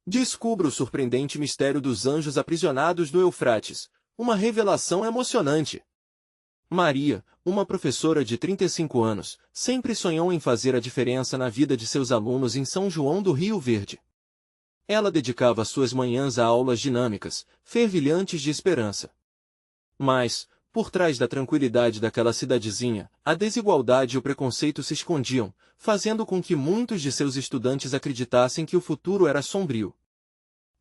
Descubra o surpreendente mistério dos anjos aprisionados no Eufrates. Uma revelação emocionante. Maria, uma professora de 35 anos, sempre sonhou em fazer a diferença na vida de seus alunos em São João do Rio Verde. Ela dedicava suas manhãs a aulas dinâmicas, fervilhantes de esperança. Mas, por trás da tranquilidade daquela cidadezinha, a desigualdade e o preconceito se escondiam, fazendo com que muitos de seus estudantes acreditassem que o futuro era sombrio.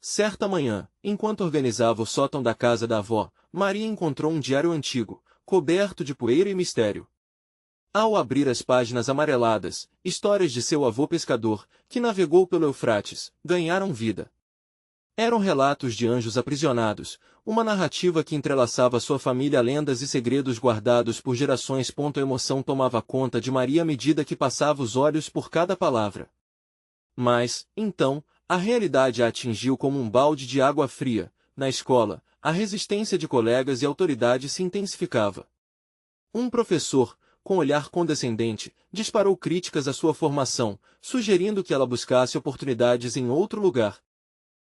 Certa manhã, enquanto organizava o sótão da casa da avó, Maria encontrou um diário antigo, coberto de poeira e mistério. Ao abrir as páginas amareladas, histórias de seu avô pescador, que navegou pelo Eufrates, ganharam vida. Eram relatos de anjos aprisionados, uma narrativa que entrelaçava sua família a lendas e segredos guardados por gerações. A emoção tomava conta de Maria à medida que passava os olhos por cada palavra. Mas, então, a realidade a atingiu como um balde de água fria. Na escola, a resistência de colegas e autoridades se intensificava. Um professor, com olhar condescendente, disparou críticas à sua formação, sugerindo que ela buscasse oportunidades em outro lugar.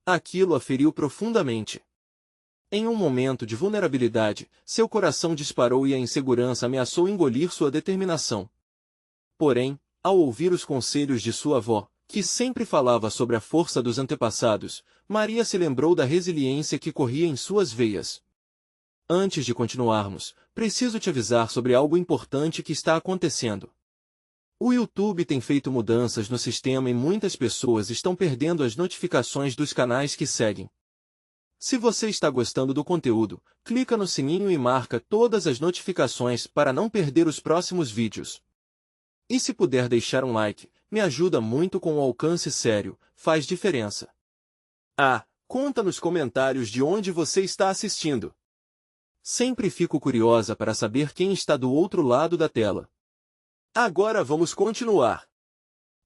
Aquilo a feriu profundamente. Em um momento de vulnerabilidade, seu coração disparou e a insegurança ameaçou engolir sua determinação. Porém, ao ouvir os conselhos de sua avó, que sempre falava sobre a força dos antepassados, Maria se lembrou da resiliência que corria em suas veias. Antes de continuarmos, preciso te avisar sobre algo importante que está acontecendo. O YouTube tem feito mudanças no sistema e muitas pessoas estão perdendo as notificações dos canais que seguem. Se você está gostando do conteúdo, clica no sininho e marca todas as notificações para não perder os próximos vídeos. E se puder deixar um like, me ajuda muito com o alcance sério, faz diferença. Conta nos comentários de onde você está assistindo. Sempre fico curiosa para saber quem está do outro lado da tela. Agora vamos continuar.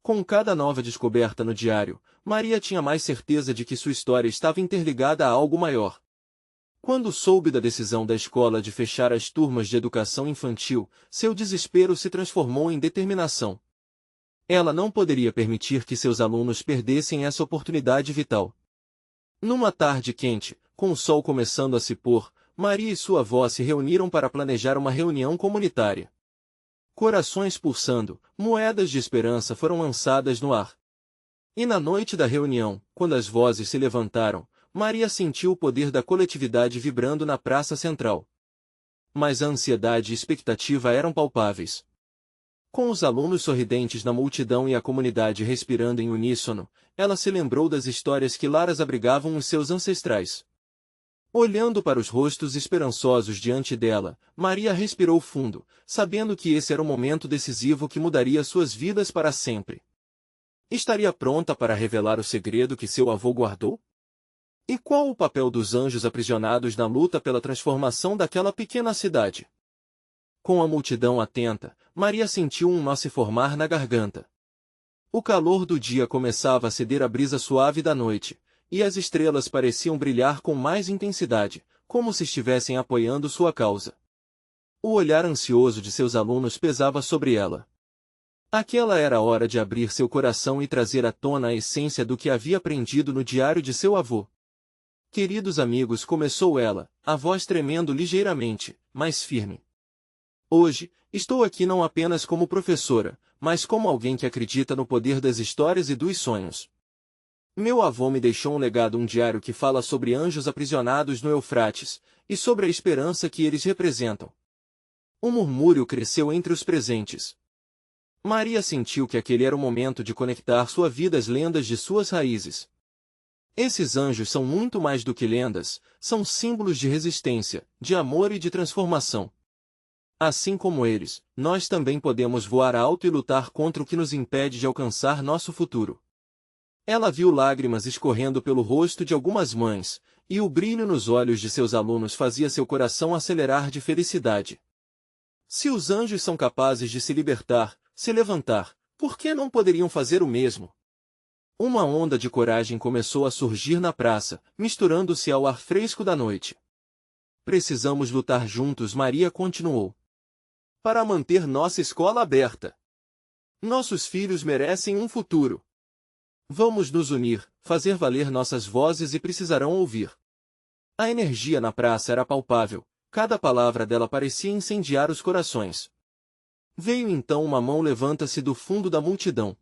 Com cada nova descoberta no diário, Maria tinha mais certeza de que sua história estava interligada a algo maior. Quando soube da decisão da escola de fechar as turmas de educação infantil, seu desespero se transformou em determinação. Ela não poderia permitir que seus alunos perdessem essa oportunidade vital. Numa tarde quente, com o sol começando a se pôr, Maria e sua avó se reuniram para planejar uma reunião comunitária. Corações pulsando, moedas de esperança foram lançadas no ar. E na noite da reunião, quando as vozes se levantaram, Maria sentiu o poder da coletividade vibrando na praça central. Mas a ansiedade e expectativa eram palpáveis. Com os alunos sorridentes na multidão e a comunidade respirando em uníssono, ela se lembrou das histórias que laras abrigavam os seus ancestrais. Olhando para os rostos esperançosos diante dela, Maria respirou fundo, sabendo que esse era o momento decisivo que mudaria suas vidas para sempre. Estaria pronta para revelar o segredo que seu avô guardou? E qual o papel dos anjos aprisionados na luta pela transformação daquela pequena cidade? Com a multidão atenta, Maria sentiu um nó se formar na garganta. O calor do dia começava a ceder à brisa suave da noite, e as estrelas pareciam brilhar com mais intensidade, como se estivessem apoiando sua causa. O olhar ansioso de seus alunos pesava sobre ela. Aquela era a hora de abrir seu coração e trazer à tona a essência do que havia aprendido no diário de seu avô. Queridos amigos, começou ela, a voz tremendo ligeiramente, mas firme. Hoje, estou aqui não apenas como professora, mas como alguém que acredita no poder das histórias e dos sonhos. Meu avô me deixou um legado, um diário que fala sobre anjos aprisionados no Eufrates, e sobre a esperança que eles representam. Um murmúrio cresceu entre os presentes. Maria sentiu que aquele era o momento de conectar sua vida às lendas de suas raízes. Esses anjos são muito mais do que lendas, são símbolos de resistência, de amor e de transformação. Assim como eles, nós também podemos voar alto e lutar contra o que nos impede de alcançar nosso futuro. Ela viu lágrimas escorrendo pelo rosto de algumas mães, e o brilho nos olhos de seus alunos fazia seu coração acelerar de felicidade. Se os anjos são capazes de se libertar, se levantar, por que não poderiam fazer o mesmo? Uma onda de coragem começou a surgir na praça, misturando-se ao ar fresco da noite. Precisamos lutar juntos, Maria continuou. Para manter nossa escola aberta. Nossos filhos merecem um futuro. Vamos nos unir, fazer valer nossas vozes e precisarão ouvir. A energia na praça era palpável, cada palavra dela parecia incendiar os corações. Veio então uma mão levanta-se do fundo da multidão.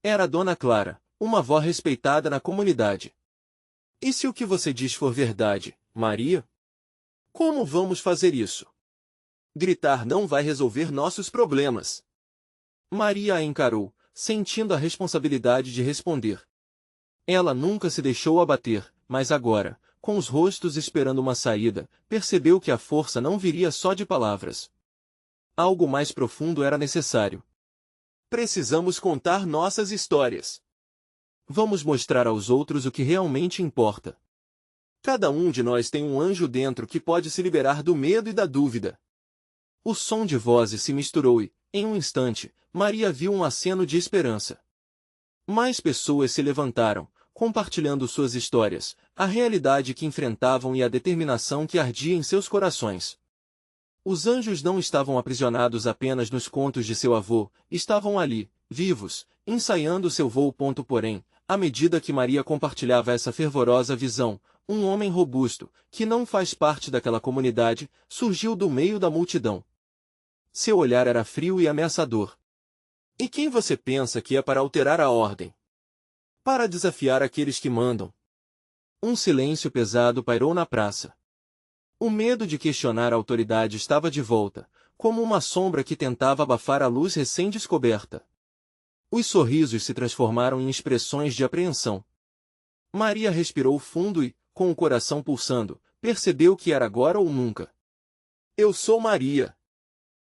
Era Dona Clara, uma avó respeitada na comunidade. E se o que você diz for verdade, Maria? Como vamos fazer isso? Gritar não vai resolver nossos problemas. Maria a encarou, sentindo a responsabilidade de responder. Ela nunca se deixou abater, mas agora, com os rostos esperando uma saída, percebeu que a força não viria só de palavras. Algo mais profundo era necessário. Precisamos contar nossas histórias. Vamos mostrar aos outros o que realmente importa. Cada um de nós tem um anjo dentro que pode se liberar do medo e da dúvida. O som de vozes se misturou e, em um instante, Maria viu um aceno de esperança. Mais pessoas se levantaram, compartilhando suas histórias, a realidade que enfrentavam e a determinação que ardia em seus corações. Os anjos não estavam aprisionados apenas nos contos de seu avô, estavam ali, vivos, ensaiando seu voo. Porém, à medida que Maria compartilhava essa fervorosa visão, um homem robusto, que não faz parte daquela comunidade, surgiu do meio da multidão. Seu olhar era frio e ameaçador. E quem você pensa que é para alterar a ordem? Para desafiar aqueles que mandam? Um silêncio pesado pairou na praça. O medo de questionar a autoridade estava de volta, como uma sombra que tentava abafar a luz recém-descoberta. Os sorrisos se transformaram em expressões de apreensão. Maria respirou fundo e, com o coração pulsando, percebeu que era agora ou nunca. Eu sou Maria.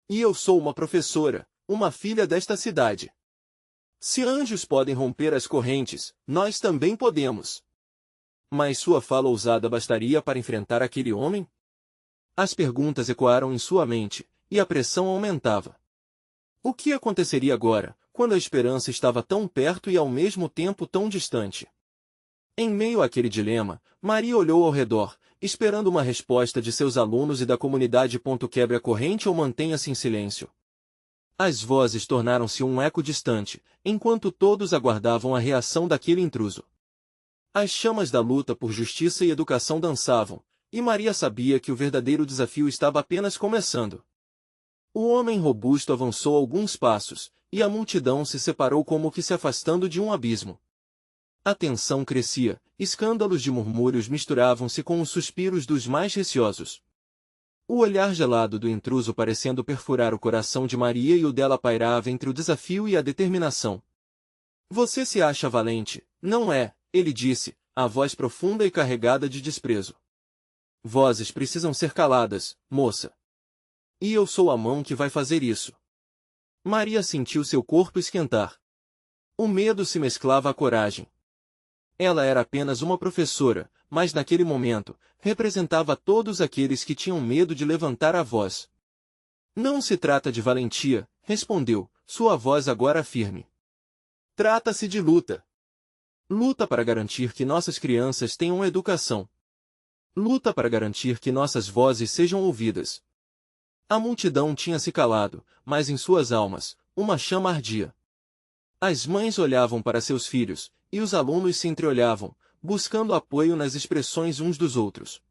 E eu sou uma professora, uma filha desta cidade. Se anjos podem romper as correntes, nós também podemos. Mas sua fala ousada bastaria para enfrentar aquele homem? As perguntas ecoaram em sua mente, e a pressão aumentava. O que aconteceria agora, quando a esperança estava tão perto e ao mesmo tempo tão distante? Em meio àquele dilema, Maria olhou ao redor, esperando uma resposta de seus alunos e da comunidade. Quebre a corrente ou mantenha-se em silêncio. As vozes tornaram-se um eco distante, enquanto todos aguardavam a reação daquele intruso. As chamas da luta por justiça e educação dançavam, e Maria sabia que o verdadeiro desafio estava apenas começando. O homem robusto avançou alguns passos, e a multidão se separou como que se afastando de um abismo. A tensão crescia, escândalos de murmúrios misturavam-se com os suspiros dos mais receosos. O olhar gelado do intruso parecendo perfurar o coração de Maria e o dela pairava entre o desafio e a determinação. Você se acha valente, não é? Ele disse, a voz profunda e carregada de desprezo. Vozes precisam ser caladas, moça. E eu sou a mão que vai fazer isso. Maria sentiu seu corpo esquentar. O medo se mesclava à coragem. Ela era apenas uma professora, mas naquele momento, representava todos aqueles que tinham medo de levantar a voz. Não se trata de valentia, respondeu, sua voz agora firme. Trata-se de luta. Luta para garantir que nossas crianças tenham educação. Luta para garantir que nossas vozes sejam ouvidas. A multidão tinha se calado, mas em suas almas, uma chama ardia. As mães olhavam para seus filhos, e os alunos se entreolhavam, buscando apoio nas expressões uns dos outros.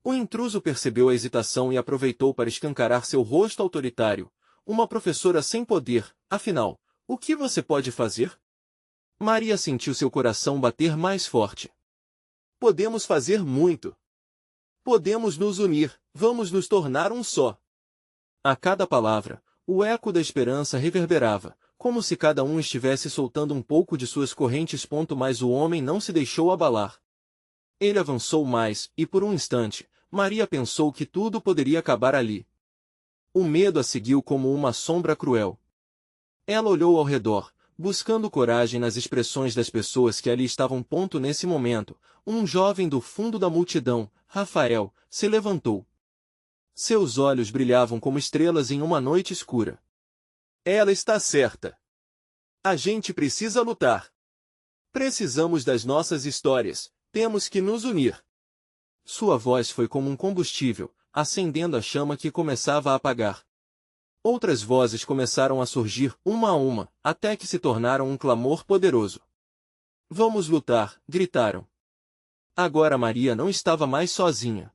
O intruso percebeu a hesitação e aproveitou para escancarar seu rosto autoritário. Uma professora sem poder, afinal, o que você pode fazer? Maria sentiu seu coração bater mais forte. Podemos fazer muito. Podemos nos unir, vamos nos tornar um só. A cada palavra, o eco da esperança reverberava, como se cada um estivesse soltando um pouco de suas correntes. Mas o homem não se deixou abalar. Ele avançou mais, e por um instante, Maria pensou que tudo poderia acabar ali. O medo a seguiu como uma sombra cruel. Ela olhou ao redor, buscando coragem nas expressões das pessoas que ali estavam. Nesse momento, um jovem do fundo da multidão, Rafael, se levantou. Seus olhos brilhavam como estrelas em uma noite escura. Ela está certa. A gente precisa lutar. Precisamos das nossas histórias, temos que nos unir. Sua voz foi como um combustível, acendendo a chama que começava a apagar. Outras vozes começaram a surgir, uma a uma, até que se tornaram um clamor poderoso. Vamos lutar, gritaram. Agora Maria não estava mais sozinha.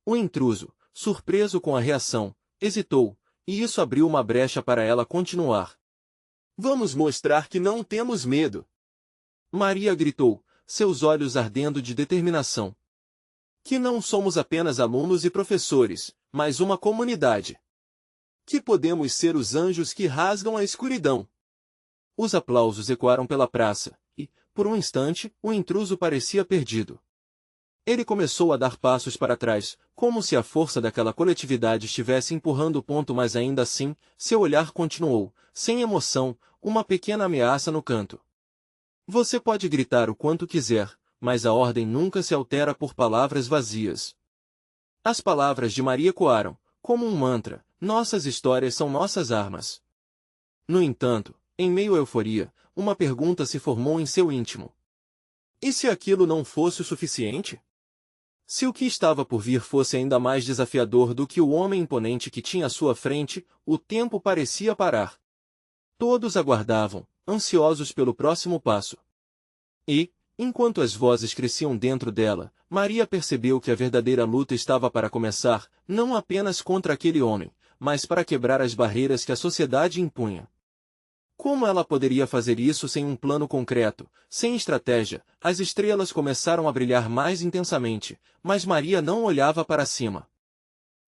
O intruso, surpreso com a reação, hesitou, e isso abriu uma brecha para ela continuar. Vamos mostrar que não temos medo. Maria gritou, seus olhos ardendo de determinação. Que não somos apenas alunos e professores, mas uma comunidade. Que podemos ser os anjos que rasgam a escuridão. Os aplausos ecoaram pela praça, e, por um instante, o intruso parecia perdido. Ele começou a dar passos para trás, como se a força daquela coletividade estivesse empurrando o ponto, mas ainda assim, seu olhar continuou, sem emoção, uma pequena ameaça no canto. Você pode gritar o quanto quiser, mas a ordem nunca se altera por palavras vazias. As palavras de Maria ecoaram, como um mantra, nossas histórias são nossas armas. No entanto, em meio à euforia, uma pergunta se formou em seu íntimo. E se aquilo não fosse o suficiente? Se o que estava por vir fosse ainda mais desafiador do que o homem imponente que tinha à sua frente, o tempo parecia parar. Todos aguardavam, ansiosos pelo próximo passo. E, enquanto as vozes cresciam dentro dela, Maria percebeu que a verdadeira luta estava para começar, não apenas contra aquele homem, mas para quebrar as barreiras que a sociedade impunha. Como ela poderia fazer isso sem um plano concreto, sem estratégia? As estrelas começaram a brilhar mais intensamente, mas Maria não olhava para cima.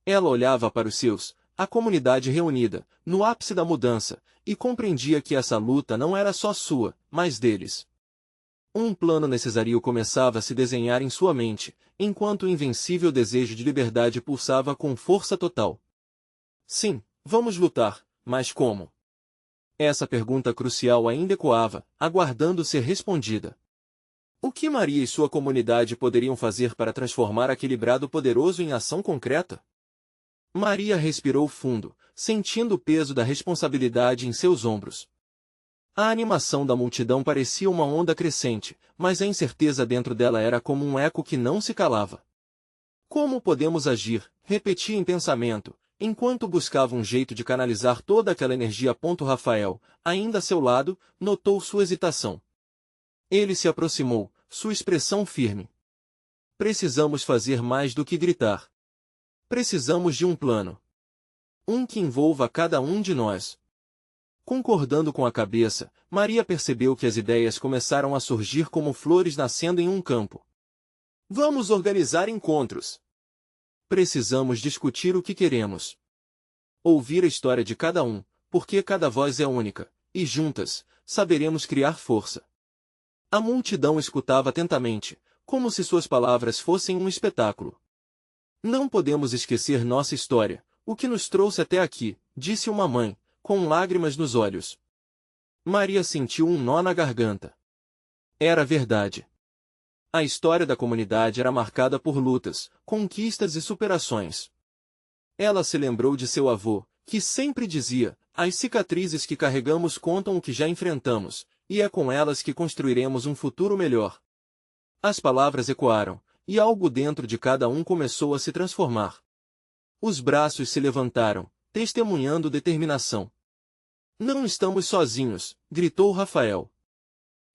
Ela olhava para os seus, a comunidade reunida, no ápice da mudança, e compreendia que essa luta não era só sua, mas deles. Um plano necessário começava a se desenhar em sua mente, enquanto o invencível desejo de liberdade pulsava com força total. Sim, vamos lutar, mas como? Essa pergunta crucial ainda ecoava, aguardando ser respondida. O que Maria e sua comunidade poderiam fazer para transformar aquele brado poderoso em ação concreta? Maria respirou fundo, sentindo o peso da responsabilidade em seus ombros. A animação da multidão parecia uma onda crescente, mas a incerteza dentro dela era como um eco que não se calava. Como podemos agir? Repetia em pensamento, enquanto buscava um jeito de canalizar toda aquela energia. Rafael, ainda a seu lado, notou sua hesitação. Ele se aproximou, sua expressão firme. Precisamos fazer mais do que gritar. Precisamos de um plano. Um que envolva cada um de nós. Concordando com a cabeça, Maria percebeu que as ideias começaram a surgir como flores nascendo em um campo. Vamos organizar encontros. Precisamos discutir o que queremos. Ouvir a história de cada um, porque cada voz é única, e juntas, saberemos criar força. A multidão escutava atentamente, como se suas palavras fossem um espetáculo. Não podemos esquecer nossa história, o que nos trouxe até aqui, disse uma mãe, com lágrimas nos olhos. Maria sentiu um nó na garganta. Era verdade. A história da comunidade era marcada por lutas, conquistas e superações. Ela se lembrou de seu avô, que sempre dizia, as cicatrizes que carregamos contam o que já enfrentamos, e é com elas que construiremos um futuro melhor. As palavras ecoaram, e algo dentro de cada um começou a se transformar. Os braços se levantaram, testemunhando determinação. Não estamos sozinhos, gritou Rafael.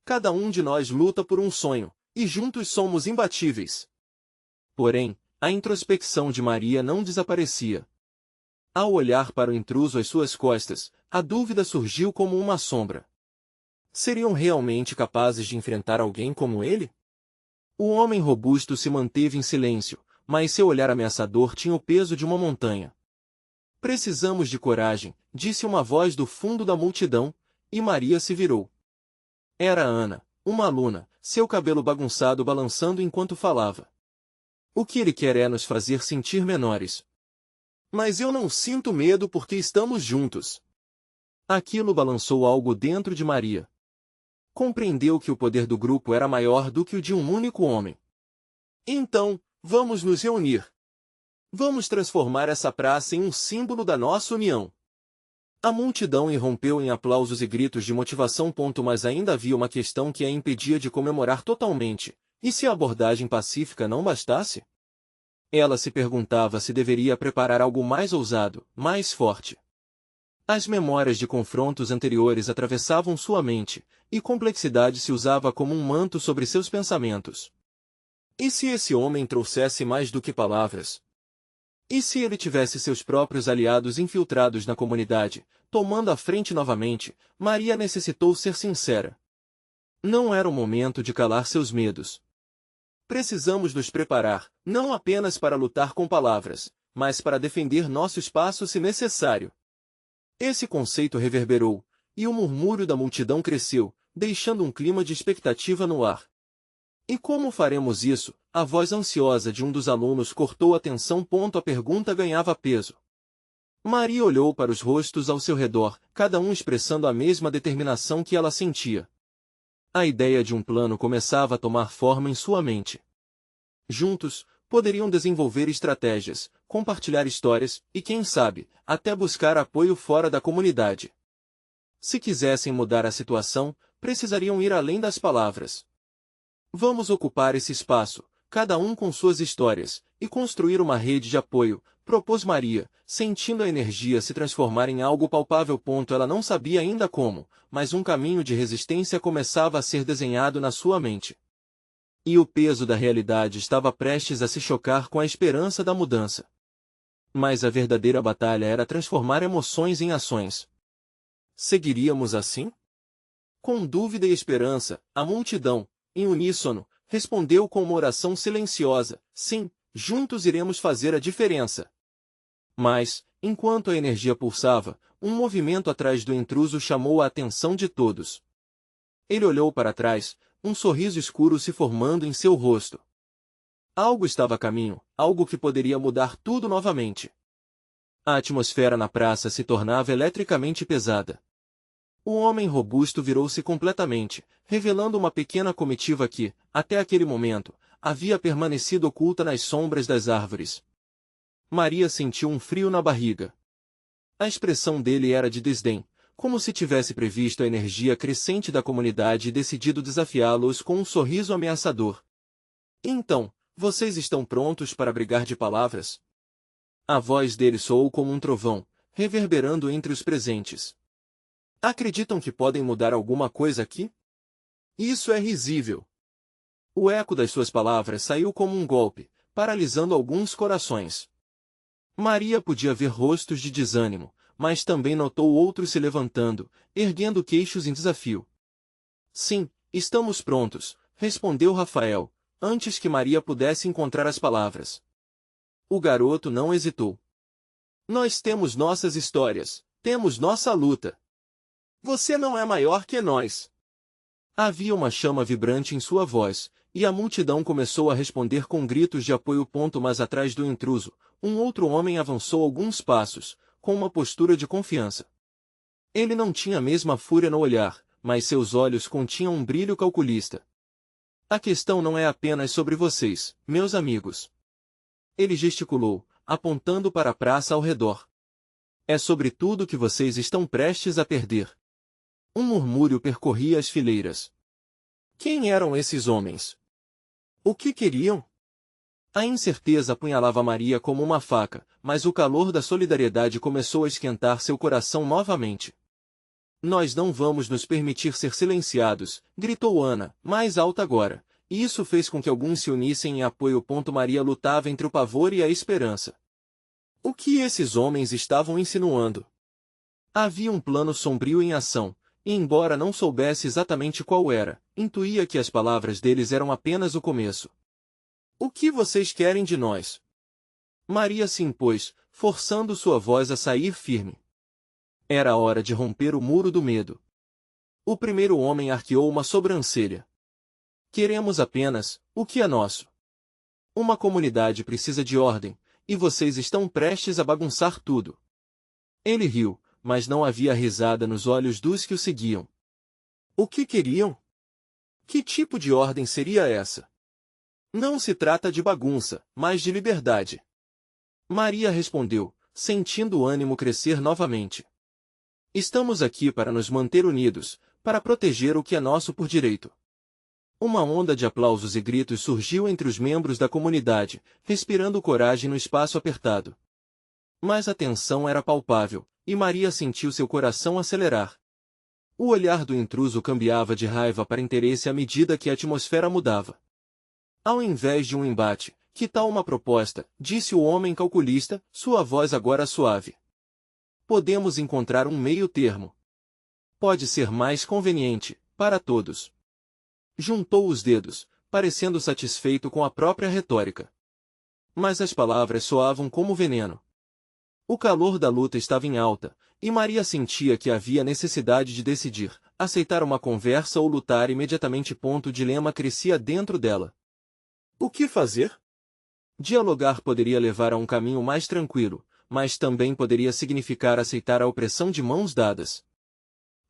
Cada um de nós luta por um sonho, e juntos somos imbatíveis. Porém, a introspecção de Maria não desaparecia. Ao olhar para o intruso às suas costas, a dúvida surgiu como uma sombra. Seriam realmente capazes de enfrentar alguém como ele? O homem robusto se manteve em silêncio, mas seu olhar ameaçador tinha o peso de uma montanha. Precisamos de coragem, disse uma voz do fundo da multidão, e Maria se virou. Era Ana, uma aluna, seu cabelo bagunçado balançando enquanto falava. O que ele quer é nos fazer sentir menores. Mas eu não sinto medo porque estamos juntos. Aquilo balançou algo dentro de Maria. Compreendeu que o poder do grupo era maior do que o de um único homem. Então, vamos nos reunir. Vamos transformar essa praça em um símbolo da nossa união. A multidão irrompeu em aplausos e gritos de motivação. Mas ainda havia uma questão que a impedia de comemorar totalmente. E se a abordagem pacífica não bastasse? Ela se perguntava se deveria preparar algo mais ousado, mais forte. As memórias de confrontos anteriores atravessavam sua mente, e complexidade se usava como um manto sobre seus pensamentos. E se esse homem trouxesse mais do que palavras? E se ele tivesse seus próprios aliados infiltrados na comunidade, tomando a frente novamente? Maria necessitou ser sincera. Não era o momento de calar seus medos. Precisamos nos preparar, não apenas para lutar com palavras, mas para defender nosso espaço se necessário. Esse conceito reverberou, e o murmúrio da multidão cresceu, deixando um clima de expectativa no ar. E como faremos isso? A voz ansiosa de um dos alunos cortou a tensão. A pergunta ganhava peso. Maria olhou para os rostos ao seu redor, cada um expressando a mesma determinação que ela sentia. A ideia de um plano começava a tomar forma em sua mente. Juntos, poderiam desenvolver estratégias, compartilhar histórias e, quem sabe, até buscar apoio fora da comunidade. Se quisessem mudar a situação, precisariam ir além das palavras. Vamos ocupar esse espaço, cada um com suas histórias, e construir uma rede de apoio, propôs Maria, sentindo a energia se transformar em algo palpável. Ela não sabia ainda como, mas um caminho de resistência começava a ser desenhado na sua mente. E o peso da realidade estava prestes a se chocar com a esperança da mudança. Mas a verdadeira batalha era transformar emoções em ações. Seguiríamos assim? Com dúvida e esperança, a multidão, em uníssono, respondeu com uma oração silenciosa: sim, juntos iremos fazer a diferença. Mas, enquanto a energia pulsava, um movimento atrás do intruso chamou a atenção de todos. Ele olhou para trás, um sorriso escuro se formando em seu rosto. Algo estava a caminho, algo que poderia mudar tudo novamente. A atmosfera na praça se tornava eletricamente pesada. O homem robusto virou-se completamente, revelando uma pequena comitiva que, até aquele momento, havia permanecido oculta nas sombras das árvores. Maria sentiu um frio na barriga. A expressão dele era de desdém, como se tivesse previsto a energia crescente da comunidade e decidido desafiá-los com um sorriso ameaçador. Então, vocês estão prontos para brigar de palavras? A voz dele soou como um trovão, reverberando entre os presentes. Acreditam que podem mudar alguma coisa aqui? Isso é risível. O eco das suas palavras saiu como um golpe, paralisando alguns corações. Maria podia ver rostos de desânimo, mas também notou outros se levantando, erguendo queixos em desafio. Sim, estamos prontos, respondeu Rafael, antes que Maria pudesse encontrar as palavras. O garoto não hesitou. Nós temos nossas histórias, temos nossa luta. Você não é maior que nós. Havia uma chama vibrante em sua voz, e a multidão começou a responder com gritos de apoio. Mas atrás do intruso, um outro homem avançou alguns passos, com uma postura de confiança. Ele não tinha a mesma fúria no olhar, mas seus olhos continham um brilho calculista. A questão não é apenas sobre vocês, meus amigos. Ele gesticulou, apontando para a praça ao redor. É sobre tudo que vocês estão prestes a perder. Um murmúrio percorria as fileiras. Quem eram esses homens? O que queriam? A incerteza apunhalava Maria como uma faca, mas o calor da solidariedade começou a esquentar seu coração novamente. Nós não vamos nos permitir ser silenciados, gritou Ana, mais alta agora, e isso fez com que alguns se unissem em apoio. Maria lutava entre o pavor e a esperança. O que esses homens estavam insinuando? Havia um plano sombrio em ação, e embora não soubesse exatamente qual era, intuía que as palavras deles eram apenas o começo. O que vocês querem de nós? Maria se impôs, forçando sua voz a sair firme. Era a hora de romper o muro do medo. O primeiro homem arqueou uma sobrancelha. Queremos apenas o que é nosso. Uma comunidade precisa de ordem, e vocês estão prestes a bagunçar tudo. Ele riu, mas não havia risada nos olhos dos que o seguiam. O que queriam? Que tipo de ordem seria essa? Não se trata de bagunça, mas de liberdade. Maria respondeu, sentindo o ânimo crescer novamente. Estamos aqui para nos manter unidos, para proteger o que é nosso por direito. Uma onda de aplausos e gritos surgiu entre os membros da comunidade, respirando coragem no espaço apertado. Mas a tensão era palpável, e Maria sentiu seu coração acelerar. O olhar do intruso cambiava de raiva para interesse à medida que a atmosfera mudava. Ao invés de um embate, que tal uma proposta? Disse o homem calculista, sua voz agora suave. Podemos encontrar um meio termo. Pode ser mais conveniente, para todos. Juntou os dedos, parecendo satisfeito com a própria retórica. Mas as palavras soavam como veneno. O calor da luta estava em alta, e Maria sentia que havia necessidade de decidir, aceitar uma conversa ou lutar imediatamente. O dilema crescia dentro dela. O que fazer? Dialogar poderia levar a um caminho mais tranquilo, mas também poderia significar aceitar a opressão de mãos dadas.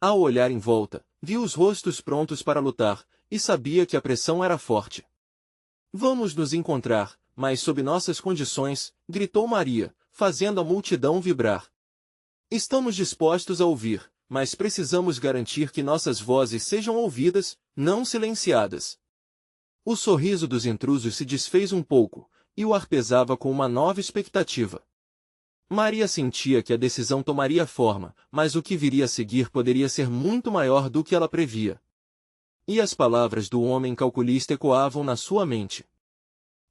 Ao olhar em volta, viu os rostos prontos para lutar, e sabia que a pressão era forte. Vamos nos encontrar, mas sob nossas condições, gritou Maria, fazendo a multidão vibrar. Estamos dispostos a ouvir, mas precisamos garantir que nossas vozes sejam ouvidas, não silenciadas. O sorriso dos intrusos se desfez um pouco, e o ar pesava com uma nova expectativa. Maria sentia que a decisão tomaria forma, mas o que viria a seguir poderia ser muito maior do que ela previa. E as palavras do homem calculista ecoavam na sua mente.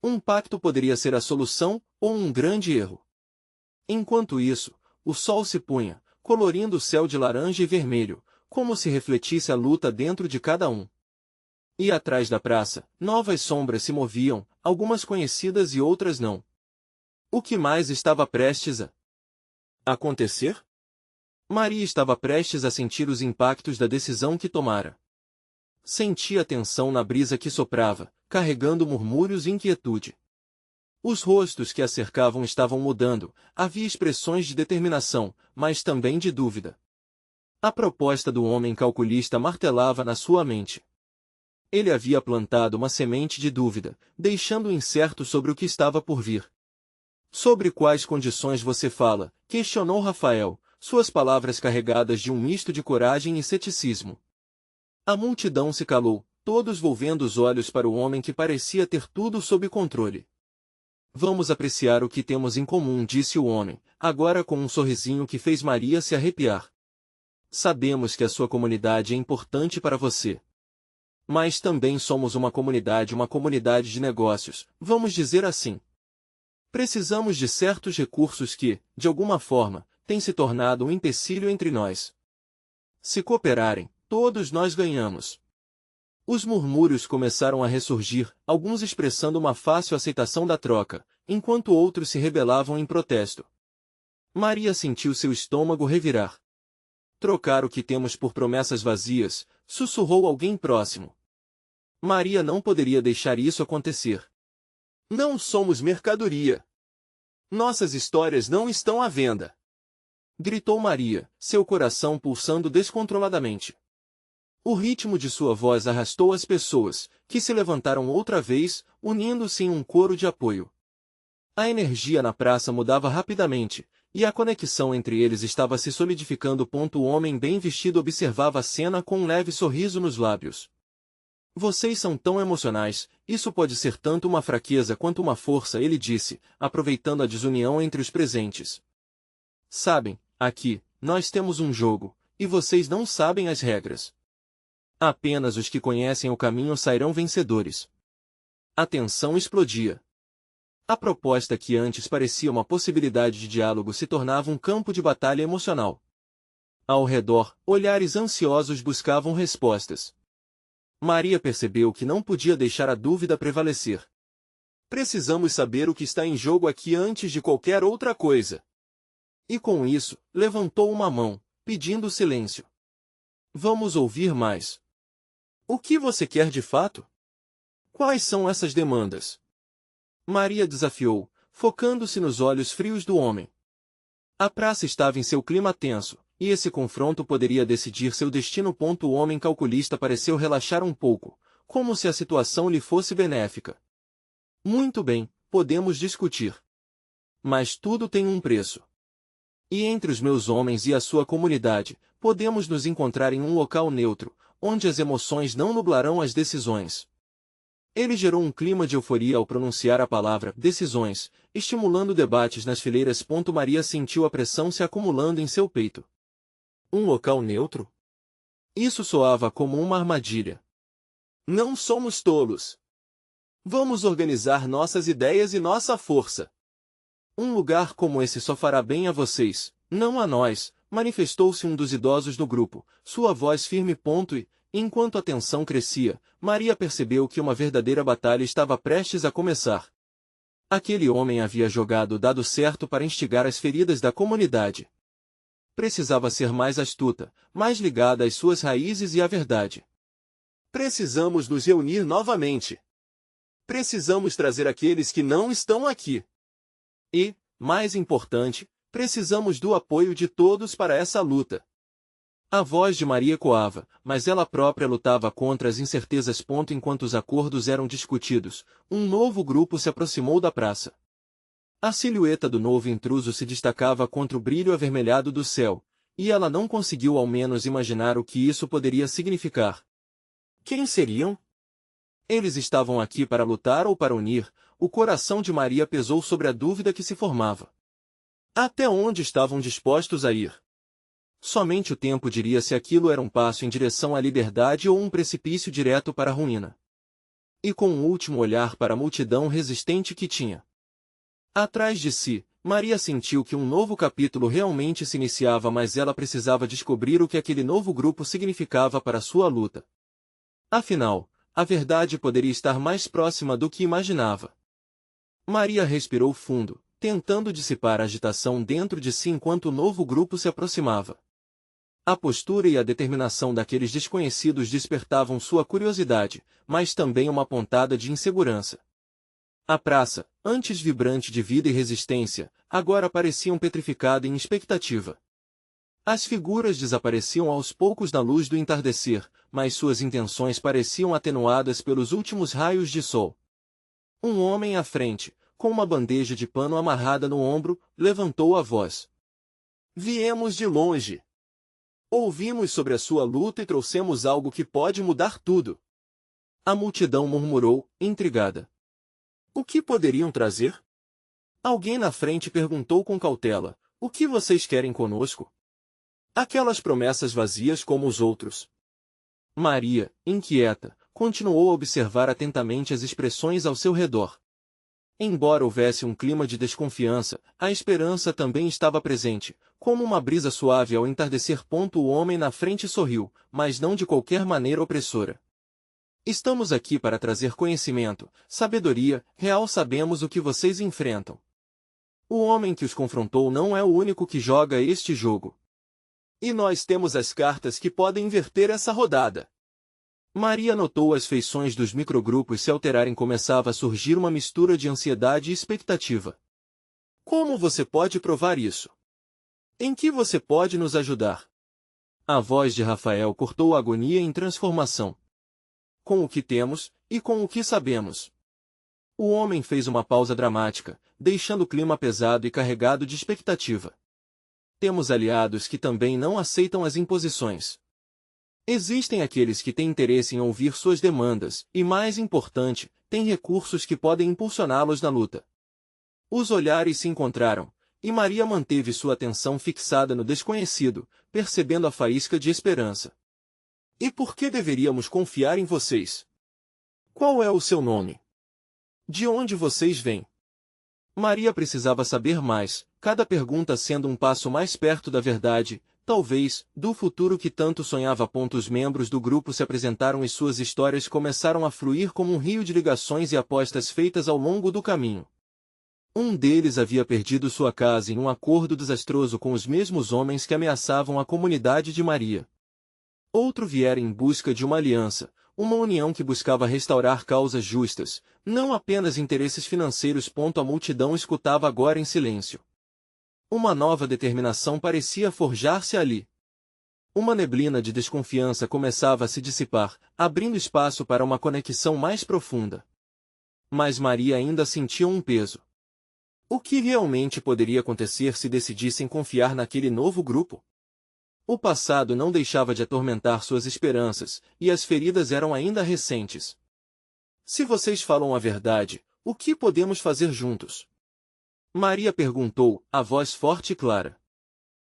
Um pacto poderia ser a solução, ou um grande erro. Enquanto isso, o sol se punha, colorindo o céu de laranja e vermelho, como se refletisse a luta dentro de cada um. E atrás da praça, novas sombras se moviam, algumas conhecidas e outras não. O que mais estava prestes a acontecer? Maria estava prestes a sentir os impactos da decisão que tomara. Sentia tensão na brisa que soprava, carregando murmúrios e inquietude. Os rostos que a cercavam estavam mudando, havia expressões de determinação, mas também de dúvida. A proposta do homem calculista martelava na sua mente. Ele havia plantado uma semente de dúvida, deixando incerto sobre o que estava por vir. Sobre quais condições você fala? Questionou Rafael, suas palavras carregadas de um misto de coragem e ceticismo. A multidão se calou, todos volvendo os olhos para o homem que parecia ter tudo sob controle. Vamos apreciar o que temos em comum, disse o homem, agora com um sorrisinho que fez Maria se arrepiar. Sabemos que a sua comunidade é importante para você. Mas também somos uma comunidade de negócios, vamos dizer assim. Precisamos de certos recursos que, de alguma forma, têm se tornado um empecilho entre nós. Se cooperarem, todos nós ganhamos. Os murmúrios começaram a ressurgir, alguns expressando uma fácil aceitação da troca, enquanto outros se rebelavam em protesto. Maria sentiu seu estômago revirar. Trocar o que temos por promessas vazias, sussurrou alguém próximo. Maria não poderia deixar isso acontecer. Não somos mercadoria. Nossas histórias não estão à venda. Gritou Maria, seu coração pulsando descontroladamente. O ritmo de sua voz arrastou as pessoas, que se levantaram outra vez, unindo-se em um coro de apoio. A energia na praça mudava rapidamente, e a conexão entre eles estava se solidificando. O homem bem vestido observava a cena com um leve sorriso nos lábios. Vocês são tão emocionais, isso pode ser tanto uma fraqueza quanto uma força, ele disse, aproveitando a desunião entre os presentes. Sabem, aqui, nós temos um jogo, e vocês não sabem as regras. Apenas os que conhecem o caminho sairão vencedores. A tensão explodia. A proposta que antes parecia uma possibilidade de diálogo se tornava um campo de batalha emocional. Ao redor, olhares ansiosos buscavam respostas. Maria percebeu que não podia deixar a dúvida prevalecer. Precisamos saber o que está em jogo aqui antes de qualquer outra coisa. E com isso, levantou uma mão, pedindo silêncio. Vamos ouvir mais. O que você quer de fato? Quais são essas demandas? Maria desafiou, focando-se nos olhos frios do homem. A praça estava em seu clima tenso, e esse confronto poderia decidir seu destino. O homem calculista pareceu relaxar um pouco, como se a situação lhe fosse benéfica. Muito bem, podemos discutir. Mas tudo tem um preço. E entre os meus homens e a sua comunidade, podemos nos encontrar em um local neutro, onde as emoções não nublarão as decisões. Ele gerou um clima de euforia ao pronunciar a palavra decisões, estimulando debates nas fileiras. Maria sentiu a pressão se acumulando em seu peito. Um local neutro? Isso soava como uma armadilha. Não somos tolos. Vamos organizar nossas ideias e nossa força. Um lugar como esse só fará bem a vocês, não a nós, manifestou-se um dos idosos do grupo, sua voz firme. E, enquanto a tensão crescia, Maria percebeu que uma verdadeira batalha estava prestes a começar. Aquele homem havia jogado o dado certo para instigar as feridas da comunidade. Precisava ser mais astuta, mais ligada às suas raízes e à verdade. Precisamos nos reunir novamente. Precisamos trazer aqueles que não estão aqui. E, mais importante, precisamos do apoio de todos para essa luta. A voz de Maria ecoava, mas ela própria lutava contra as incertezas. Enquanto os acordos eram discutidos, um novo grupo se aproximou da praça. A silhueta do novo intruso se destacava contra o brilho avermelhado do céu, e ela não conseguiu ao menos imaginar o que isso poderia significar. Quem seriam? Eles estavam aqui para lutar ou para unir? O coração de Maria pesou sobre a dúvida que se formava. Até onde estavam dispostos a ir? Somente o tempo diria se aquilo era um passo em direção à liberdade ou um precipício direto para a ruína. E com um último olhar para a multidão resistente que tinha atrás de si, Maria sentiu que um novo capítulo realmente se iniciava, mas ela precisava descobrir o que aquele novo grupo significava para sua luta. Afinal, a verdade poderia estar mais próxima do que imaginava. Maria respirou fundo, tentando dissipar a agitação dentro de si enquanto o novo grupo se aproximava. A postura e a determinação daqueles desconhecidos despertavam sua curiosidade, mas também uma pontada de insegurança. A praça, antes vibrante de vida e resistência, agora parecia petrificada em expectativa. As figuras desapareciam aos poucos na luz do entardecer, mas suas intenções pareciam atenuadas pelos últimos raios de sol. Um homem à frente, com uma bandeja de pano amarrada no ombro, levantou a voz. Viemos de longe. Ouvimos sobre a sua luta e trouxemos algo que pode mudar tudo. A multidão murmurou, intrigada. O que poderiam trazer? Alguém na frente perguntou com cautela, o que vocês querem conosco? Aquelas promessas vazias como os outros. Maria, inquieta, continuou a observar atentamente as expressões ao seu redor. Embora houvesse um clima de desconfiança, a esperança também estava presente, como uma brisa suave ao entardecer. O homem na frente sorriu, mas não de qualquer maneira opressora. Estamos aqui para trazer conhecimento, sabedoria, real. Sabemos o que vocês enfrentam. O homem que os confrontou não é o único que joga este jogo. E nós temos as cartas que podem inverter essa rodada. Maria notou as feições dos microgrupos se alterarem. Começava a surgir uma mistura de ansiedade e expectativa. Como você pode provar isso? Em que você pode nos ajudar? A voz de Rafael cortou a agonia em transformação. Com o que temos, e com o que sabemos. O homem fez uma pausa dramática, deixando o clima pesado e carregado de expectativa. Temos aliados que também não aceitam as imposições. Existem aqueles que têm interesse em ouvir suas demandas, e mais importante, têm recursos que podem impulsioná-los na luta. Os olhares se encontraram, e Maria manteve sua atenção fixada no desconhecido, percebendo a faísca de esperança. E por que deveríamos confiar em vocês? Qual é o seu nome? De onde vocês vêm? Maria precisava saber mais, cada pergunta sendo um passo mais perto da verdade, talvez, do futuro que tanto sonhava. Os membros do grupo se apresentaram e suas histórias começaram a fluir como um rio de ligações e apostas feitas ao longo do caminho. Um deles havia perdido sua casa em um acordo desastroso com os mesmos homens que ameaçavam a comunidade de Maria. Outro viera em busca de uma aliança, uma união que buscava restaurar causas justas, não apenas interesses financeiros. A multidão escutava agora em silêncio. Uma nova determinação parecia forjar-se ali. Uma neblina de desconfiança começava a se dissipar, abrindo espaço para uma conexão mais profunda. Mas Maria ainda sentia um peso. O que realmente poderia acontecer se decidissem confiar naquele novo grupo? O passado não deixava de atormentar suas esperanças, e as feridas eram ainda recentes. Se vocês falam a verdade, o que podemos fazer juntos? Maria perguntou, a voz forte e clara.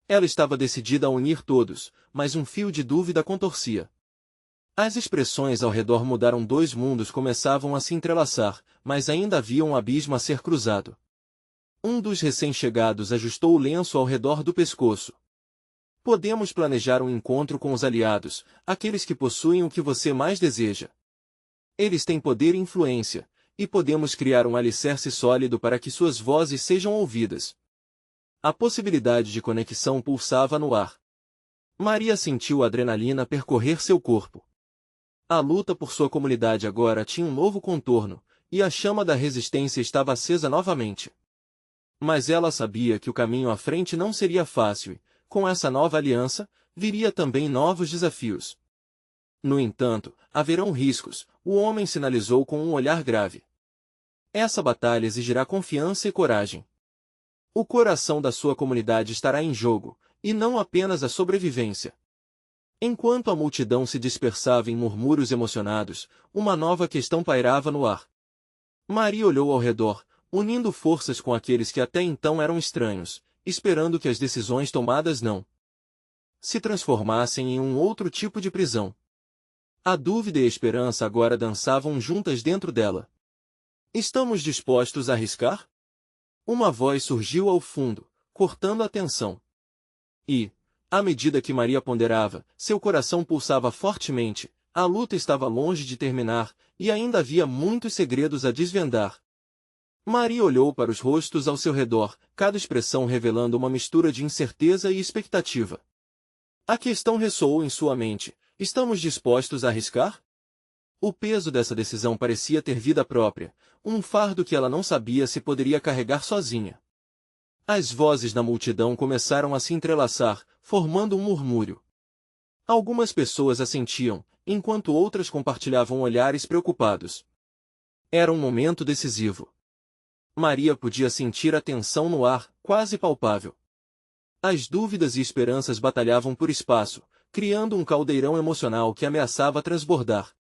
Ela estava decidida a unir todos, mas um fio de dúvida contorcia. As expressões ao redor mudaram, dois mundos começavam a se entrelaçar, mas ainda havia um abismo a ser cruzado. Um dos recém-chegados ajustou o lenço ao redor do pescoço. Podemos planejar um encontro com os aliados, aqueles que possuem o que você mais deseja. Eles têm poder e influência, e podemos criar um alicerce sólido para que suas vozes sejam ouvidas. A possibilidade de conexão pulsava no ar. Maria sentiu a adrenalina percorrer seu corpo. A luta por sua comunidade agora tinha um novo contorno, e a chama da resistência estava acesa novamente. Mas ela sabia que o caminho à frente não seria fácil e, com essa nova aliança, viria também novos desafios. No entanto, haverão riscos, o homem sinalizou com um olhar grave. Essa batalha exigirá confiança e coragem. O coração da sua comunidade estará em jogo, e não apenas a sobrevivência. Enquanto a multidão se dispersava em murmúrios emocionados, uma nova questão pairava no ar. Maria olhou ao redor, unindo forças com aqueles que até então eram estranhos, esperando que as decisões tomadas não se transformassem em um outro tipo de prisão. A dúvida e a esperança agora dançavam juntas dentro dela. Estamos dispostos a arriscar? Uma voz surgiu ao fundo, cortando a tensão. E, à medida que Maria ponderava, seu coração pulsava fortemente, a luta estava longe de terminar, e ainda havia muitos segredos a desvendar. Maria olhou para os rostos ao seu redor, cada expressão revelando uma mistura de incerteza e expectativa. A questão ressoou em sua mente: estamos dispostos a arriscar? O peso dessa decisão parecia ter vida própria, um fardo que ela não sabia se poderia carregar sozinha. As vozes da multidão começaram a se entrelaçar, formando um murmúrio. Algumas pessoas assentiam, enquanto outras compartilhavam olhares preocupados. Era um momento decisivo. Maria podia sentir a tensão no ar, quase palpável. As dúvidas e esperanças batalhavam por espaço, criando um caldeirão emocional que ameaçava transbordar.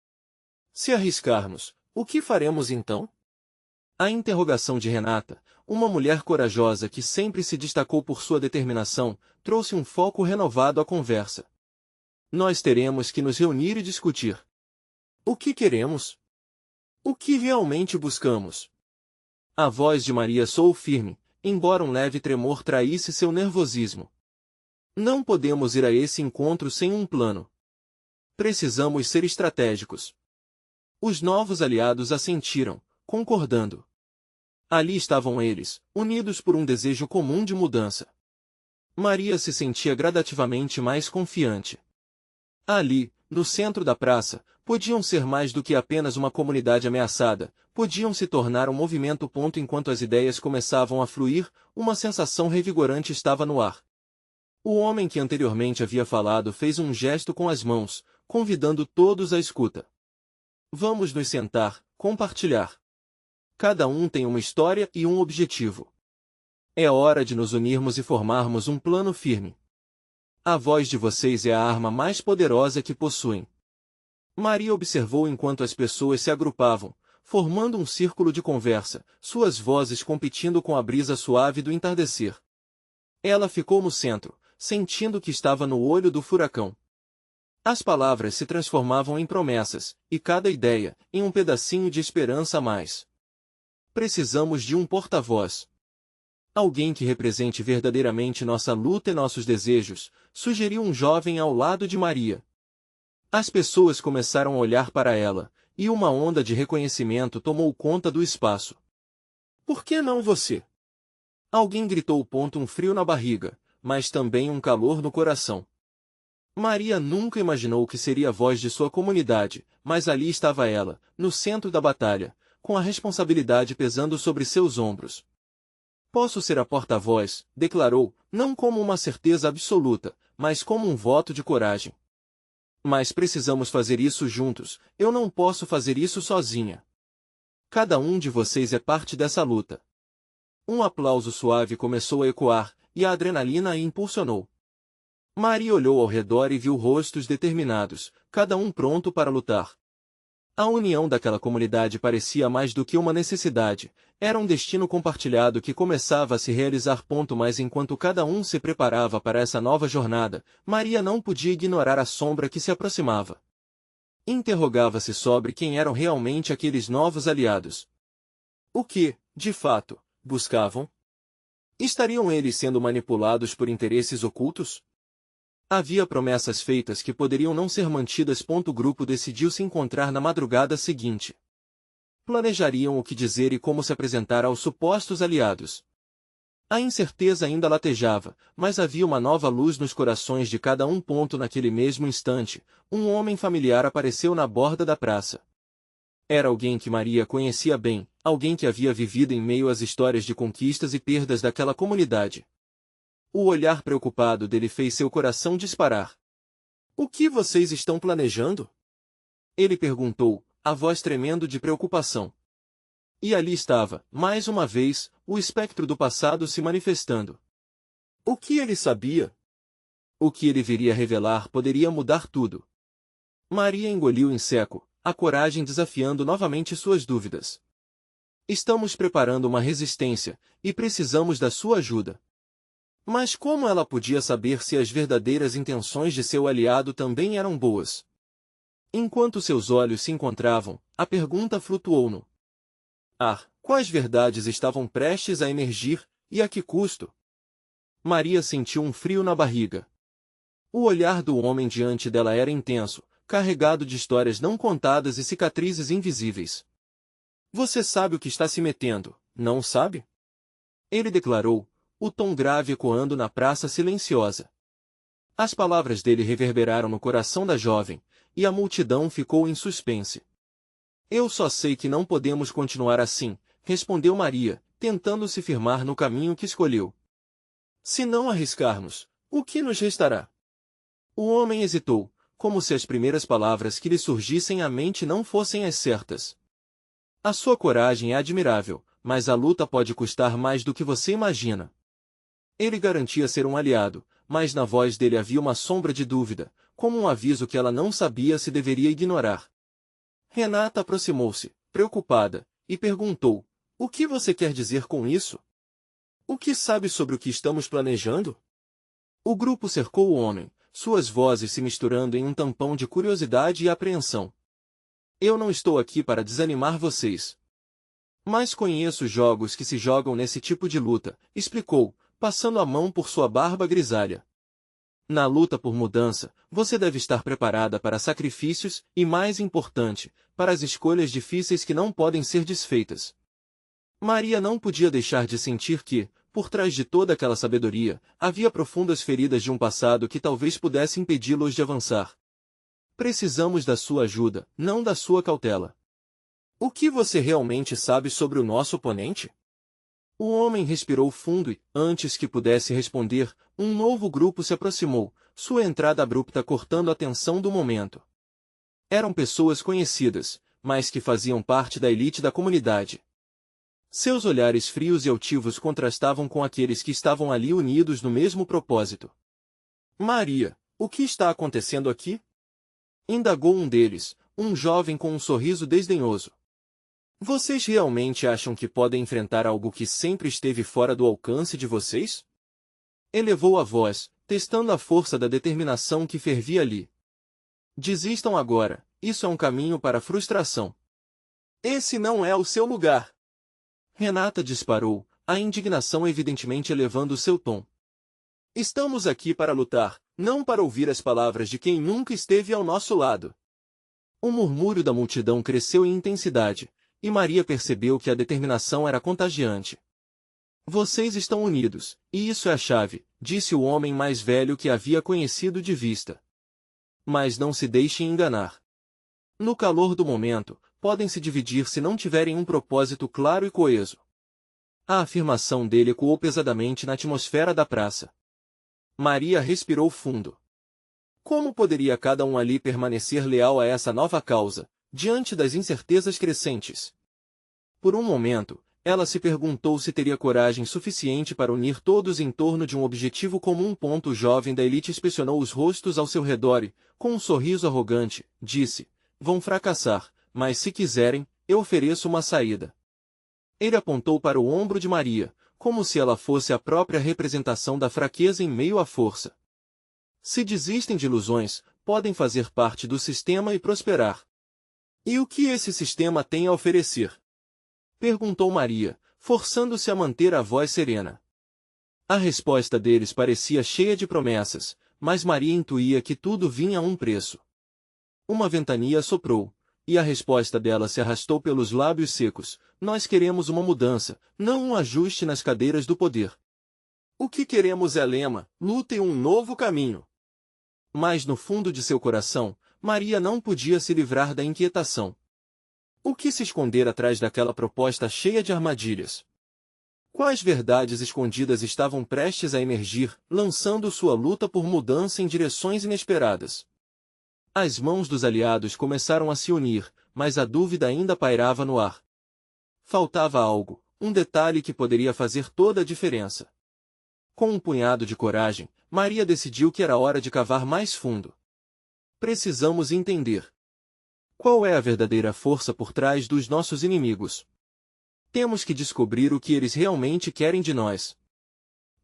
Se arriscarmos, o que faremos então? A interrogação de Renata, uma mulher corajosa que sempre se destacou por sua determinação, trouxe um foco renovado à conversa. Nós teremos que nos reunir e discutir. O que queremos? O que realmente buscamos? A voz de Maria soou firme, embora um leve tremor traísse seu nervosismo. Não podemos ir a esse encontro sem um plano. Precisamos ser estratégicos. Os novos aliados assentiram, concordando. Ali estavam eles, unidos por um desejo comum de mudança. Maria se sentia gradativamente mais confiante. Ali, no centro da praça, podiam ser mais do que apenas uma comunidade ameaçada, podiam se tornar um movimento. Enquanto as ideias começavam a fluir, uma sensação revigorante estava no ar. O homem que anteriormente havia falado fez um gesto com as mãos, convidando todos à escuta. Vamos nos sentar, compartilhar. Cada um tem uma história e um objetivo. É hora de nos unirmos e formarmos um plano firme. A voz de vocês é a arma mais poderosa que possuem. Maria observou enquanto as pessoas se agrupavam, formando um círculo de conversa, suas vozes competindo com a brisa suave do entardecer. Ela ficou no centro, sentindo que estava no olho do furacão. As palavras se transformavam em promessas, e cada ideia, em um pedacinho de esperança a mais. Precisamos de um porta-voz. Alguém que represente verdadeiramente nossa luta e nossos desejos, sugeriu um jovem ao lado de Maria. As pessoas começaram a olhar para ela, e uma onda de reconhecimento tomou conta do espaço. Por que não você? Alguém gritou. Um frio na barriga, mas também um calor no coração. Maria nunca imaginou que seria a voz de sua comunidade, mas ali estava ela, no centro da batalha, com a responsabilidade pesando sobre seus ombros. Posso ser a porta-voz, declarou, não como uma certeza absoluta, mas como um voto de coragem. Mas precisamos fazer isso juntos, eu não posso fazer isso sozinha. Cada um de vocês é parte dessa luta. Um aplauso suave começou a ecoar, e a adrenalina a impulsionou. Maria olhou ao redor e viu rostos determinados, cada um pronto para lutar. A união daquela comunidade parecia mais do que uma necessidade, era um destino compartilhado que começava a se realizar. Mas enquanto cada um se preparava para essa nova jornada, Maria não podia ignorar a sombra que se aproximava. Interrogava-se sobre quem eram realmente aqueles novos aliados. O que, de fato, buscavam? Estariam eles sendo manipulados por interesses ocultos? Havia promessas feitas que poderiam não ser mantidas. O grupo decidiu se encontrar na madrugada seguinte. Planejariam o que dizer e como se apresentar aos supostos aliados. A incerteza ainda latejava, mas havia uma nova luz nos corações de cada um. Naquele mesmo instante, um homem familiar apareceu na borda da praça. Era alguém que Maria conhecia bem, alguém que havia vivido em meio às histórias de conquistas e perdas daquela comunidade. O olhar preocupado dele fez seu coração disparar. "O que vocês estão planejando?" ele perguntou, a voz tremendo de preocupação. E ali estava, mais uma vez, o espectro do passado se manifestando. O que ele sabia? O que ele viria revelar poderia mudar tudo. Maria engoliu em seco, a coragem desafiando novamente suas dúvidas. "Estamos preparando uma resistência, e precisamos da sua ajuda." Mas como ela podia saber se as verdadeiras intenções de seu aliado também eram boas? Enquanto seus olhos se encontravam, a pergunta flutuou no ar. Quais verdades estavam prestes a emergir, e a que custo? Maria sentiu um frio na barriga. O olhar do homem diante dela era intenso, carregado de histórias não contadas e cicatrizes invisíveis. "Você sabe o que está se metendo, não sabe?" ele declarou, o tom grave ecoando na praça silenciosa. As palavras dele reverberaram no coração da jovem, e a multidão ficou em suspense. "Eu só sei que não podemos continuar assim", respondeu Maria, tentando se firmar no caminho que escolheu. "Se não arriscarmos, o que nos restará?" O homem hesitou, como se as primeiras palavras que lhe surgissem à mente não fossem as certas. "A sua coragem é admirável, mas a luta pode custar mais do que você imagina." Ele garantia ser um aliado, mas na voz dele havia uma sombra de dúvida, como um aviso que ela não sabia se deveria ignorar. Renata aproximou-se, preocupada, e perguntou: "O que você quer dizer com isso? O que sabe sobre o que estamos planejando?" O grupo cercou o homem, suas vozes se misturando em um tampão de curiosidade e apreensão. "Eu não estou aqui para desanimar vocês. Mas conheço jogos que se jogam nesse tipo de luta", explicou, passando a mão por sua barba grisalha. "Na luta por mudança, você deve estar preparada para sacrifícios e, mais importante, para as escolhas difíceis que não podem ser desfeitas." Maria não podia deixar de sentir que, por trás de toda aquela sabedoria, havia profundas feridas de um passado que talvez pudesse impedi-los de avançar. "Precisamos da sua ajuda, não da sua cautela." "O que você realmente sabe sobre o nosso oponente?" O homem respirou fundo e, antes que pudesse responder, um novo grupo se aproximou, sua entrada abrupta cortando a tensão do momento. Eram pessoas conhecidas, mas que faziam parte da elite da comunidade. Seus olhares frios e altivos contrastavam com aqueles que estavam ali unidos no mesmo propósito. "Maria, o que está acontecendo aqui?" indagou um deles, um jovem com um sorriso desdenhoso. "Vocês realmente acham que podem enfrentar algo que sempre esteve fora do alcance de vocês?" elevou a voz, testando a força da determinação que fervia ali. "Desistam agora, isso é um caminho para a frustração. Esse não é o seu lugar." Renata disparou, a indignação evidentemente elevando seu tom. "Estamos aqui para lutar, não para ouvir as palavras de quem nunca esteve ao nosso lado." O murmúrio da multidão cresceu em intensidade, e Maria percebeu que a determinação era contagiante. "Vocês estão unidos, e isso é a chave", disse o homem mais velho que havia conhecido de vista. "Mas não se deixem enganar. No calor do momento, podem se dividir se não tiverem um propósito claro e coeso." A afirmação dele ecoou pesadamente na atmosfera da praça. Maria respirou fundo. Como poderia cada um ali permanecer leal a essa nova causa, diante das incertezas crescentes? Por um momento, ela se perguntou se teria coragem suficiente para unir todos em torno de um objetivo comum. O jovem da elite inspecionou os rostos ao seu redor e, com um sorriso arrogante, disse: "Vão fracassar, mas se quiserem, eu ofereço uma saída. Ele apontou para o ombro de Maria, como se ela fosse a própria representação da fraqueza em meio à força. Se desistem de ilusões, podem fazer parte do sistema e prosperar. E o que esse sistema tem a oferecer? Perguntou Maria, forçando-se a manter a voz serena. A resposta deles parecia cheia de promessas, mas Maria intuía que tudo vinha a um preço. Uma ventania soprou, e a resposta dela se arrastou pelos lábios secos: nós queremos uma mudança, não um ajuste nas cadeiras do poder. O que queremos é lema, luta e um novo caminho. Mas no fundo de seu coração, Maria não podia se livrar da inquietação. O que se esconder atrás daquela proposta cheia de armadilhas? Quais verdades escondidas estavam prestes a emergir, lançando sua luta por mudança em direções inesperadas? As mãos dos aliados começaram a se unir, mas a dúvida ainda pairava no ar. Faltava algo, um detalhe que poderia fazer toda a diferença. Com um punhado de coragem, Maria decidiu que era hora de cavar mais fundo. Precisamos entender. Qual é a verdadeira força por trás dos nossos inimigos? Temos que descobrir o que eles realmente querem de nós.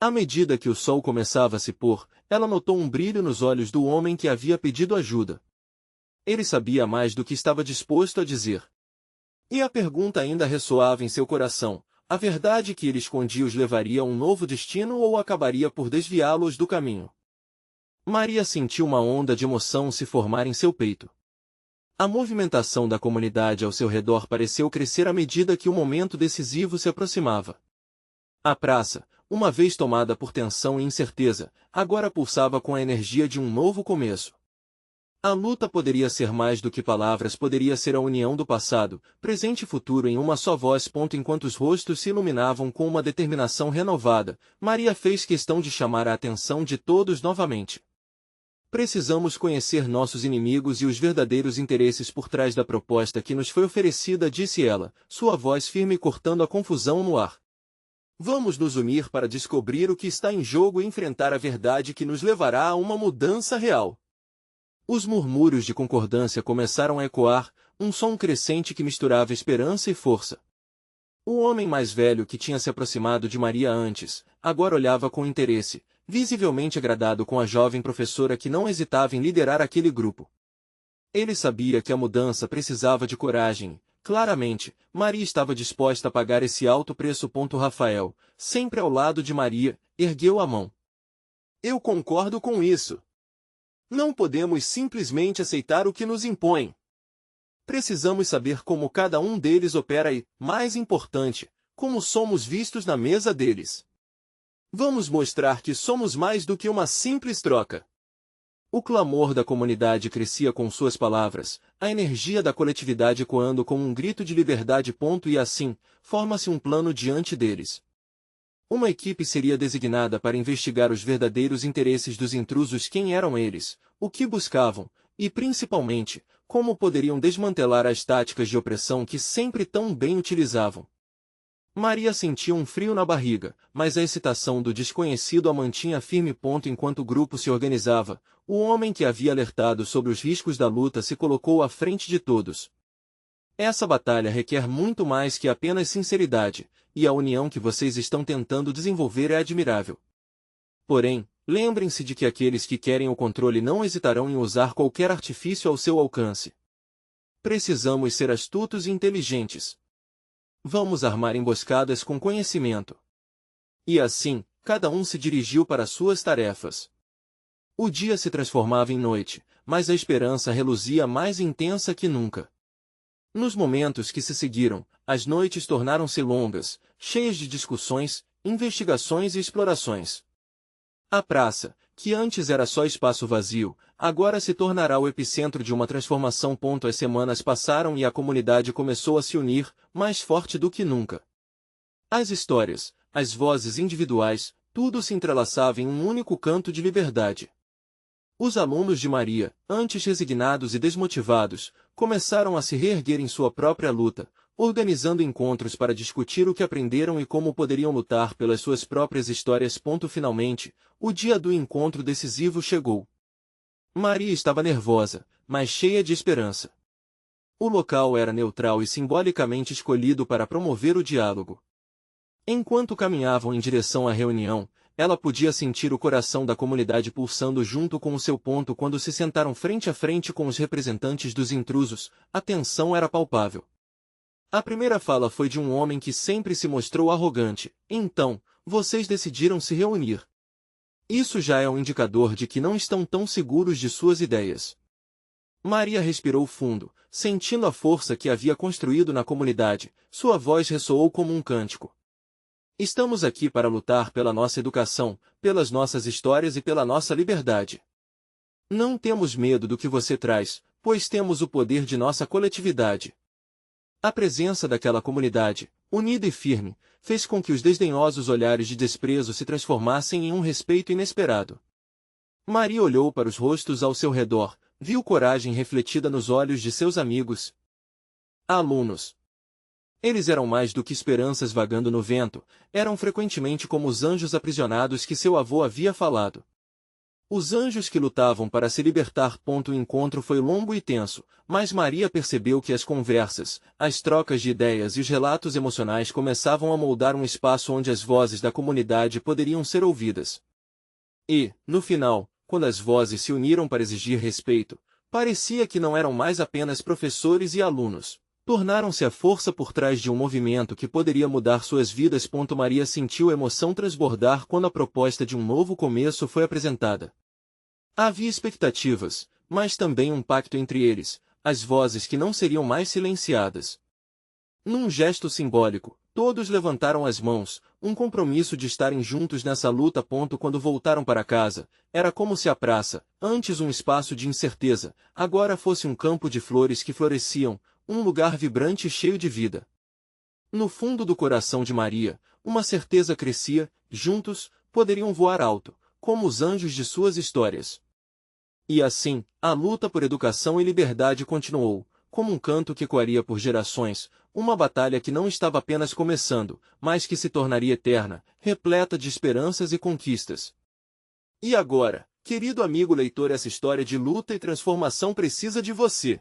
À medida que o sol começava a se pôr, ela notou um brilho nos olhos do homem que havia pedido ajuda. Ele sabia mais do que estava disposto a dizer. E a pergunta ainda ressoava em seu coração: a verdade que ele escondia os levaria a um novo destino ou acabaria por desviá-los do caminho? Maria sentiu uma onda de emoção se formar em seu peito. A movimentação da comunidade ao seu redor pareceu crescer à medida que o momento decisivo se aproximava. A praça, uma vez tomada por tensão e incerteza, agora pulsava com a energia de um novo começo. A luta poderia ser mais do que palavras, poderia ser a união do passado, presente e futuro em uma só voz. Enquanto os rostos se iluminavam com uma determinação renovada, Maria fez questão de chamar a atenção de todos novamente. Precisamos conhecer nossos inimigos e os verdadeiros interesses por trás da proposta que nos foi oferecida, disse ela, sua voz firme cortando a confusão no ar. Vamos nos unir para descobrir o que está em jogo e enfrentar a verdade que nos levará a uma mudança real. Os murmúrios de concordância começaram a ecoar, um som crescente que misturava esperança e força. O homem mais velho que tinha se aproximado de Maria antes, agora olhava com interesse, visivelmente agradado com a jovem professora que não hesitava em liderar aquele grupo. Ele sabia que a mudança precisava de coragem. Claramente, Maria estava disposta a pagar esse alto preço. Rafael, sempre ao lado de Maria, ergueu a mão. Eu concordo com isso. Não podemos simplesmente aceitar o que nos impõem. Precisamos saber como cada um deles opera e, mais importante, como somos vistos na mesa deles. Vamos mostrar que somos mais do que uma simples troca. O clamor da comunidade crescia com suas palavras, a energia da coletividade ecoando como um grito de liberdade. E assim, forma-se um plano diante deles. Uma equipe seria designada para investigar os verdadeiros interesses dos intrusos, quem eram eles, o que buscavam, e principalmente, como poderiam desmantelar as táticas de opressão que sempre tão bem utilizavam. Maria sentia um frio na barriga, mas a excitação do desconhecido a mantinha firme. Enquanto o grupo se organizava, o homem que havia alertado sobre os riscos da luta se colocou à frente de todos. Essa batalha requer muito mais que apenas sinceridade, e a união que vocês estão tentando desenvolver é admirável. Porém, lembrem-se de que aqueles que querem o controle não hesitarão em usar qualquer artifício ao seu alcance. Precisamos ser astutos e inteligentes. Vamos armar emboscadas com conhecimento. E assim, cada um se dirigiu para suas tarefas. O dia se transformava em noite, mas a esperança reluzia mais intensa que nunca. Nos momentos que se seguiram, as noites tornaram-se longas, cheias de discussões, investigações e explorações. A praça, que antes era só espaço vazio, agora se tornará o epicentro de uma transformação. As semanas passaram e a comunidade começou a se unir, mais forte do que nunca. As histórias, as vozes individuais, tudo se entrelaçava em um único canto de liberdade. Os alunos de Maria, antes resignados e desmotivados, começaram a se reerguer em sua própria luta, organizando encontros para discutir o que aprenderam e como poderiam lutar pelas suas próprias histórias. Finalmente, o dia do encontro decisivo chegou. Maria estava nervosa, mas cheia de esperança. O local era neutral e simbolicamente escolhido para promover o diálogo. Enquanto caminhavam em direção à reunião, ela podia sentir o coração da comunidade pulsando junto com o seu ponto quando se sentaram frente a frente com os representantes dos intrusos. A tensão era palpável. A primeira fala foi de um homem que sempre se mostrou arrogante. Então, vocês decidiram se reunir. Isso já é um indicador de que não estão tão seguros de suas ideias. Maria respirou fundo, sentindo a força que havia construído na comunidade. Sua voz ressoou como um cântico. Estamos aqui para lutar pela nossa educação, pelas nossas histórias e pela nossa liberdade. Não temos medo do que você traz, pois temos o poder de nossa coletividade. A presença daquela comunidade, unida e firme, fez com que os desdenhosos olhares de desprezo se transformassem em um respeito inesperado. Maria olhou para os rostos ao seu redor, viu coragem refletida nos olhos de seus amigos. Alunos. Eles eram mais do que esperanças vagando no vento, eram frequentemente como os anjos aprisionados que seu avô havia falado. Os anjos que lutavam para se libertar. O encontro foi longo e tenso, mas Maria percebeu que as conversas, as trocas de ideias e os relatos emocionais começavam a moldar um espaço onde as vozes da comunidade poderiam ser ouvidas. E, no final, quando as vozes se uniram para exigir respeito, parecia que não eram mais apenas professores e alunos. Tornaram-se a força por trás de um movimento que poderia mudar suas vidas. Maria sentiu emoção transbordar quando a proposta de um novo começo foi apresentada. Havia expectativas, mas também um pacto entre eles, as vozes que não seriam mais silenciadas. Num gesto simbólico, todos levantaram as mãos, um compromisso de estarem juntos nessa luta. Quando voltaram para casa, era como se a praça, antes um espaço de incerteza, agora fosse um campo de flores que floresciam, um lugar vibrante e cheio de vida. No fundo do coração de Maria, uma certeza crescia: juntos, poderiam voar alto, como os anjos de suas histórias. E assim, a luta por educação e liberdade continuou, como um canto que ecoaria por gerações, uma batalha que não estava apenas começando, mas que se tornaria eterna, repleta de esperanças e conquistas. E agora, querido amigo leitor, essa história de luta e transformação precisa de você.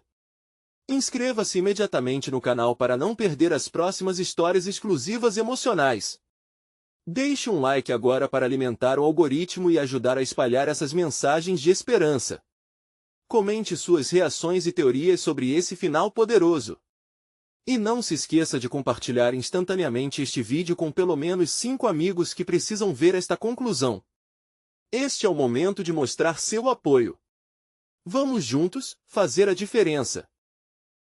Inscreva-se imediatamente no canal para não perder as próximas histórias exclusivas e emocionais. Deixe um like agora para alimentar o algoritmo e ajudar a espalhar essas mensagens de esperança. Comente suas reações e teorias sobre esse final poderoso. E não se esqueça de compartilhar instantaneamente este vídeo com pelo menos 5 amigos que precisam ver esta conclusão. Este é o momento de mostrar seu apoio. Vamos juntos fazer a diferença.